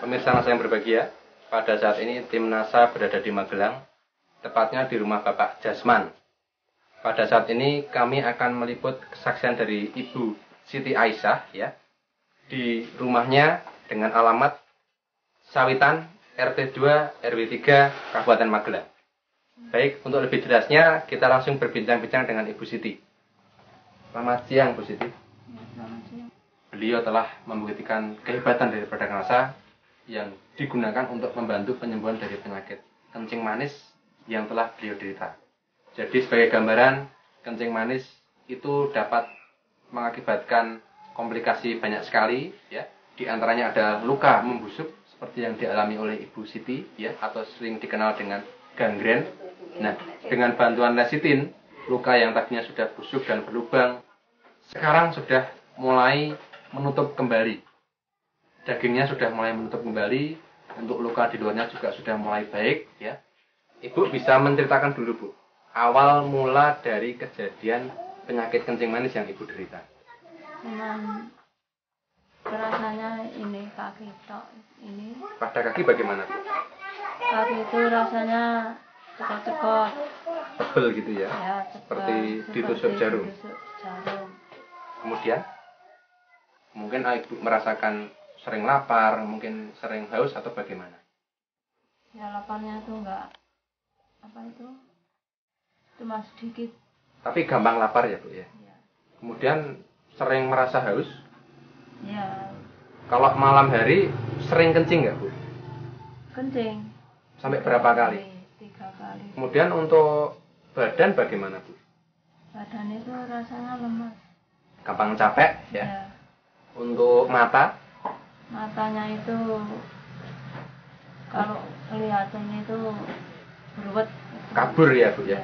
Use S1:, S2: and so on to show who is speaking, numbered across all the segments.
S1: Pemirsa NASA yang berbahagia, pada saat ini tim NASA berada di Magelang, tepatnya di rumah Bapak Jasman. Pada saat ini kami akan meliput kesaksian dari Ibu Siti Aisyah ya, di rumahnya dengan alamat Sawitan RT 2 RW 3 Kabupaten Magelang. Baik, untuk lebih jelasnya kita langsung berbincang-bincang dengan Ibu Siti. Selamat siang Bu Siti.
S2: Selamat siang.
S1: Beliau telah membuktikan kehebatan dari produk NASA yang digunakan untuk membantu penyembuhan dari penyakit kencing manis yang telah beliau derita. Jadi sebagai gambaran, kencing manis itu dapat mengakibatkan komplikasi banyak sekali ya. Di antaranya ada luka membusuk seperti yang dialami oleh Ibu Siti ya, atau sering dikenal dengan gangren. Nah, dengan bantuan lecitin, luka yang tadinya sudah busuk dan berlubang sekarang sudah mulai menutup kembali. Dagingnya sudah mulai menutup kembali, untuk luka di luarnya juga sudah mulai baik ya. Ibu bisa menceritakan dulu Bu, awal mula dari kejadian penyakit kencing manis yang Ibu derita.
S2: Cuman rasanya ini kaki tok ini.
S1: Pada kaki bagaimana Bu?
S2: Kaki itu rasanya cekot-cekot.
S1: Tebel gitu ya?
S2: Ya,
S1: Seperti ditusuk jarum.
S2: Ditusuk jarum.
S1: Kemudian mungkin Ibu merasakan sering lapar, mungkin sering haus atau bagaimana?
S2: Ya laparnya tuh enggak cuma sedikit.
S1: Tapi gampang lapar ya Bu ya?
S2: Ya.
S1: Kemudian sering merasa haus?
S2: Ya,
S1: Kalau malam hari sering kencing nggak Bu?
S2: kencing.
S1: Sampai berapa kali?
S2: 3 kali.
S1: Kemudian untuk badan bagaimana Bu?
S2: Badan itu rasanya lemas.
S1: Gampang capek ya?
S2: Ya.
S1: Untuk mata?
S2: Matanya itu kalau kelihatannya itu beruwet.
S1: Kabur ya Bu ya?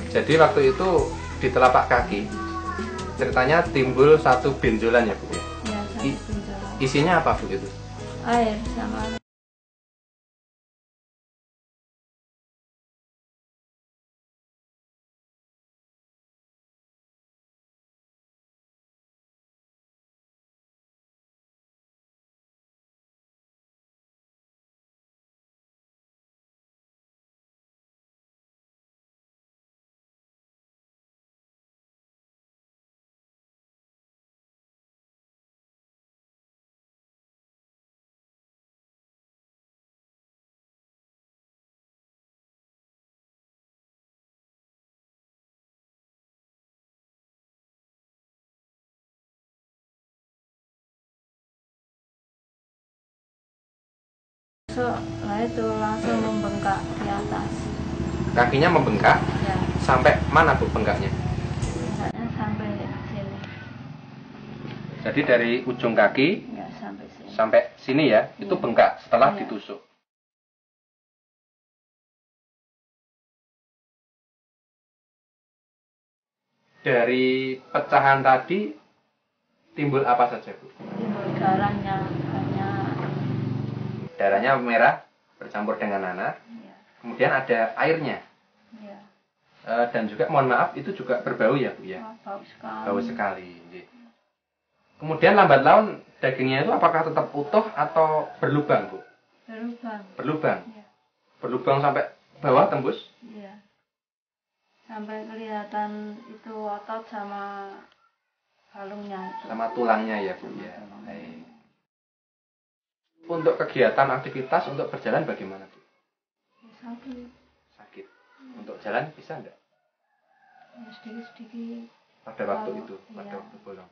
S1: Jadi waktu itu di telapak kaki ceritanya timbul satu benjolan ya Bu ya?
S2: Ya, satu benjolan.
S1: Isinya apa Bu itu?
S2: Air sama lah itu langsung membengkak di atas.
S1: Kakinya membengkak?
S2: Ya,
S1: Sampai mana Bu bengkaknya?
S2: bengkaknya sampai sini.
S1: Jadi dari ujung kaki
S2: Ya, sampai sini.
S1: sampai sini ya, itu
S2: Iya.
S1: bengkak setelah
S2: Iya.
S1: ditusuk. Dari pecahan tadi timbul apa saja Bu?
S2: Timbul darahnya banyak.
S1: Darahnya merah bercampur dengan nanah.
S2: Ya,
S1: Kemudian ada airnya.
S2: ya.
S1: Dan juga mohon maaf itu juga berbau ya Bu ya?
S2: Wah, bau sekali.
S1: Bau sekali. Kemudian lambat laun dagingnya itu apakah tetap utuh atau berlubang Bu?
S2: Berubah.
S1: Berlubang.
S2: Ya,
S1: Berlubang sampai bawah tembus?
S2: ya. Sampai kelihatan itu otot sama kalungnya itu.
S1: Sama tulangnya ya Bu ya.
S2: Tulangnya.
S1: Baik. Untuk kegiatan aktivitas untuk berjalan bagaimana Bu?
S2: Sakit.
S1: Sakit. Untuk jalan bisa enggak?
S2: Ya, sedikit-sedikit.
S1: Pada waktu
S2: Kalau-
S1: itu, pada
S2: iya.
S1: waktu bolong.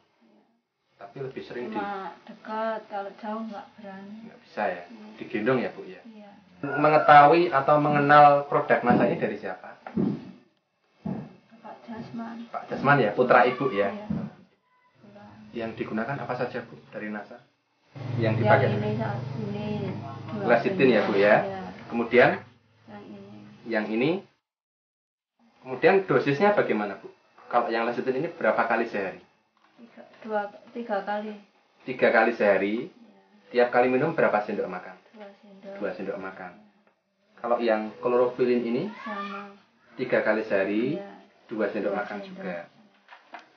S1: Tapi lebih sering
S2: Cuma dekat, kalau jauh nggak berani.
S1: nggak bisa ya. Digendong ya Bu ya.
S2: Iya.
S1: Mengetahui atau mengenal produk NASA ini dari siapa?
S2: Pak Jasman.
S1: Pak Jasman ya, putra Ibu ya.
S2: Iya. Pulang.
S1: Yang digunakan apa saja Bu dari NASA? Yang
S2: Yang
S1: dipakai?
S2: ini saat ini.
S1: Lecitin ya Bu ya.
S2: Iya.
S1: Kemudian
S2: Yang ini.
S1: yang ini. Kemudian dosisnya bagaimana Bu? Kalau yang lecitin ini berapa kali sehari?
S2: 3 kali.
S1: 3 kali sehari.
S2: Iya.
S1: Tiap kali minum berapa sendok makan?
S2: 2 sendok.
S1: 2 sendok makan. Kalau yang klorofilin ini
S2: Sama.
S1: 3 kali sehari,
S2: Iya.
S1: 2 sendok
S2: 2
S1: makan
S2: sendok.
S1: juga.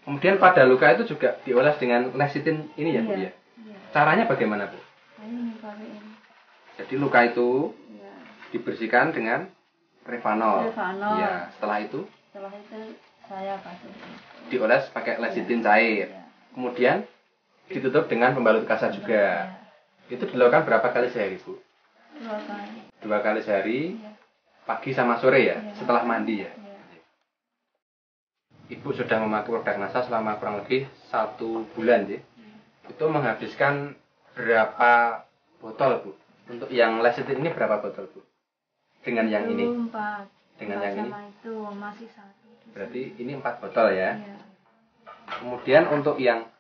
S1: Kemudian pada luka itu juga dioles dengan lecitin ini ya Bu
S2: Iya.
S1: ya.
S2: Iya.
S1: Caranya bagaimana Bu?
S2: Ini pakai ini.
S1: Jadi luka itu
S2: Ya.
S1: dibersihkan dengan Revanol.
S2: Revanol.
S1: Ya, setelah itu
S2: Saya kasih.
S1: dioles pakai lecitin cair.
S2: Ya.
S1: Kemudian ditutup dengan pembalut kasa juga.
S2: Ya.
S1: Itu dilakukan berapa kali sehari, Bu?
S2: 2 kali.
S1: 2 kali sehari,
S2: Ya.
S1: pagi sama sore ya,
S2: Ya.
S1: setelah mandi ya.
S2: Ya.
S1: Ibu sudah memakai produk NASA selama kurang lebih 1 bulan ya. Itu menghabiskan berapa botol, Bu? Untuk yang lecitin ini berapa botol, Bu? Dengan yang ini?
S2: 4.
S1: Dengan yang ini?
S2: Sama itu masih 1.
S1: Berarti ini 4 botol ya.
S2: Ya.
S1: Kemudian untuk yang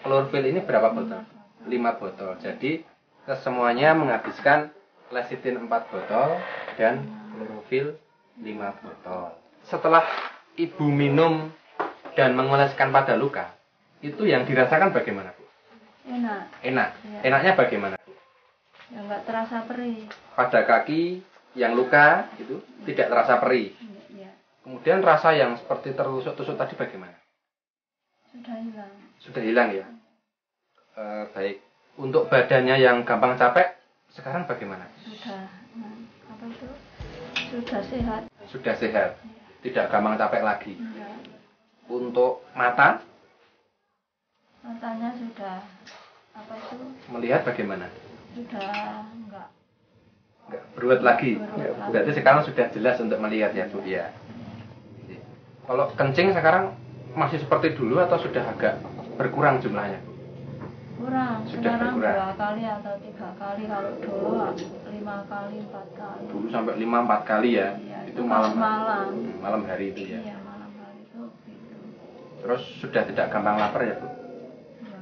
S1: klorofil ini berapa botol? 5 botol. Jadi kesemuanya menghabiskan lecitin 4 botol dan klorofil 5 botol. Setelah Ibu minum dan mengoleskan pada luka, itu yang dirasakan bagaimana, Bu?
S2: Enak.
S1: Enak.
S2: Ya.
S1: Enaknya bagaimana, Bu?
S2: Ya nggak terasa perih.
S1: Pada kaki yang luka itu tidak terasa perih.
S2: Ya.
S1: Kemudian rasa yang seperti tertusuk-tusuk tadi bagaimana?
S2: Sudah hilang.
S1: Sudah hilang ya? Baik. Untuk badannya yang gampang capek, sekarang bagaimana?
S2: Sudah. Apa itu? Sudah sehat.
S1: Sudah sehat. Tidak gampang capek lagi.
S2: Ya.
S1: Untuk mata,
S2: Matanya sudah apa itu?
S1: melihat bagaimana?
S2: Sudah enggak.
S1: Enggak berbuat lagi.
S2: Berbuat lagi.
S1: Berarti sekarang sudah jelas untuk melihat ya, Bu ya. Kalau kencing sekarang masih seperti dulu atau sudah agak berkurang jumlahnya, Bu?
S2: Kurang.
S1: Sudah
S2: Sekarang
S1: berkurang.
S2: 2 kali atau 3 kali. Kalau dulu 5 kali, 4 kali.
S1: Dulu sampai 5-4 kali ya.
S2: Iya,
S1: Itu
S2: itu
S1: malam.
S2: malam.
S1: Malam hari itu ya.
S2: Iya, malam hari itu gitu.
S1: Terus sudah tidak gampang lapar ya, Bu?
S2: Ya.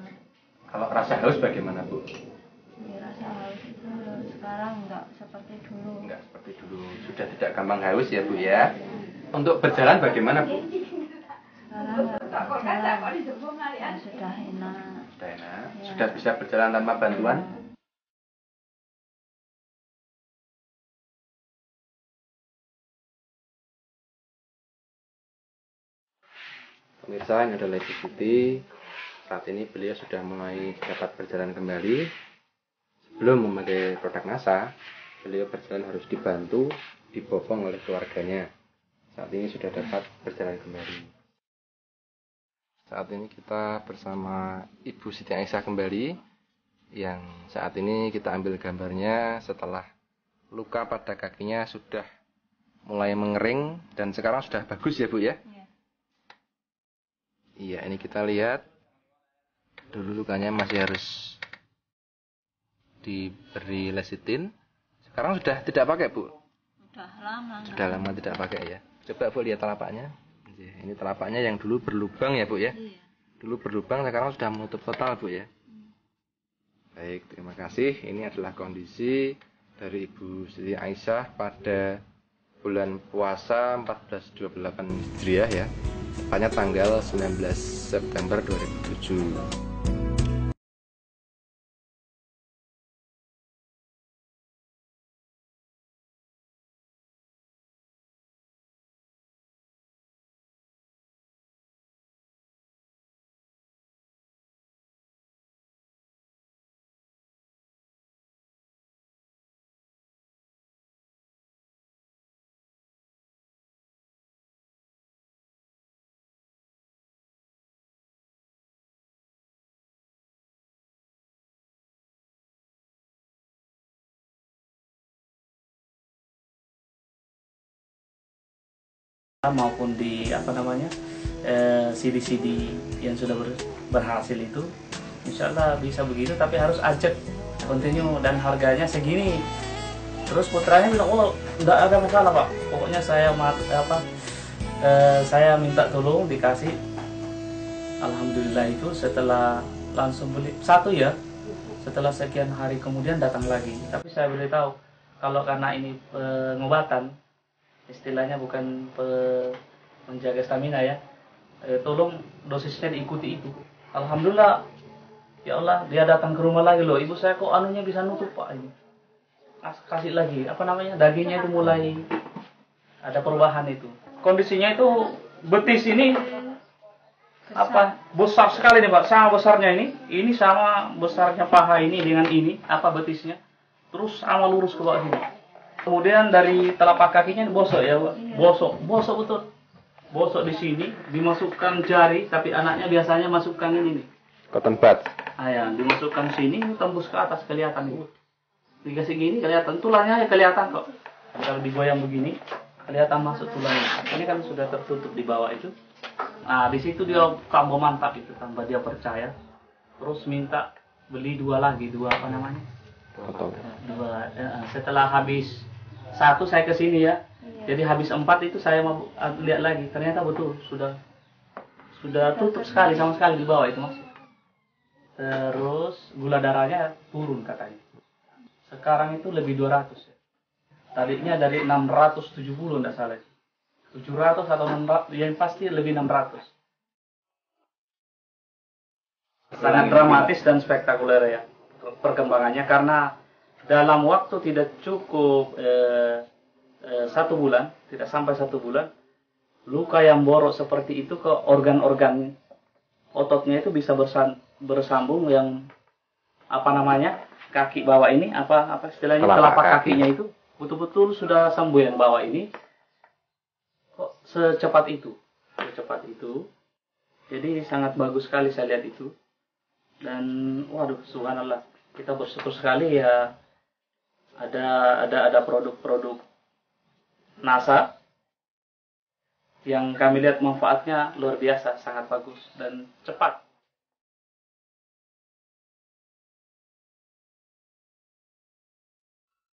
S1: Kalau rasa haus bagaimana, Bu?
S2: Rasa haus itu sekarang enggak seperti dulu.
S1: Enggak seperti dulu. Sudah tidak gampang haus ya, Bu ya. Untuk berjalan bagaimana, Bu?
S2: Sekarang enggak berjalan. Ya, sudah enak.
S1: Sudah enak.
S2: Ya.
S1: Sudah bisa berjalan tanpa bantuan?
S2: Ya.
S1: Pemirsa, ini adalah Ibu Siti. Saat ini beliau sudah mulai dapat berjalan kembali. Sebelum memakai produk NASA, beliau berjalan harus dibantu, dibopong oleh keluarganya. Saat ini sudah dapat berjalan kembali. Saat ini kita bersama Ibu Siti Aisyah kembali, yang saat ini kita ambil gambarnya setelah luka pada kakinya sudah mulai mengering dan sekarang sudah bagus ya, Bu ya?
S2: Ya.
S1: Iya, ini kita lihat. Dulu lukanya masih harus diberi lecitin. Sekarang sudah tidak pakai, Bu?
S2: Sudah lama.
S1: Sudah lama tidak pakai ya. Coba Bu lihat telapaknya. Ini telapaknya yang dulu berlubang ya, Bu ya.
S2: Iya.
S1: Dulu berlubang, sekarang sudah menutup total, Bu ya. Baik, terima kasih. Ini adalah kondisi dari Ibu Siti Aisyah pada bulan puasa 1428 Hijriah ya. Tepatnya tanggal 19 September 2007.
S3: Maupun di CD-CD yang sudah berhasil itu, insya Allah bisa begitu, tapi harus ajak continue dan harganya segini. Terus putranya bilang, oh nggak ada masalah Pak, pokoknya saya minta tolong dikasih. Alhamdulillah itu setelah langsung beli satu ya, setelah sekian hari kemudian datang lagi. Tapi saya beritahu kalau karena ini pengobatan, istilahnya bukan menjaga stamina ya, tolong dosisnya diikuti itu. Alhamdulillah, ya Allah, dia datang ke rumah lagi loh, ibu saya kok anunya bisa nutup Pak ini, kasih lagi dagingnya itu mulai ada perubahan itu. Kondisinya itu betis ini besar sekali nih Pak, sama besarnya ini sama besarnya paha ini dengan ini betisnya terus sama lurus ke bawah sini. Kemudian dari telapak kakinya bosok ya, Pak. Bosok betul. Bosok di sini, dimasukkan jari, tapi anaknya biasanya masukkan ini nih.
S1: Cotton bud.
S3: Ya, dimasukkan sini, tembus ke atas kelihatan itu. Dikasih gini kelihatan tulangnya ya kelihatan kok. Kalau digoyang begini, kelihatan masuk tulangnya. Ini kan sudah tertutup di bawah itu. Nah, di situ dia tambah mantap itu, tambah dia percaya. Terus minta beli dua lagi, dua apa namanya? Dua. Setelah habis satu saya ke sini ya. Jadi habis 4 itu saya mau lihat lagi. Ternyata betul sudah tutup sekali sama sekali di bawah itu Mas. Terus gula darahnya turun katanya. Sekarang itu lebih 200 ya. Tadinya dari 670 enggak salah. 700 atau 600, yang pasti lebih 600. Sangat dramatis dan spektakuler ya perkembangannya, karena dalam waktu tidak cukup 1 bulan, tidak sampai 1 bulan, luka yang borok seperti itu ke organ-organ ototnya itu bisa bersambung yang apa namanya kaki bawah ini apa istilahnya telapak kakinya itu betul-betul sudah sembuh yang bawah ini. Kok secepat itu? Jadi sangat bagus sekali saya lihat itu. Dan waduh subhanallah, kita bersyukur sekali ya ada produk-produk NASA yang kami lihat manfaatnya luar biasa, sangat bagus dan cepat.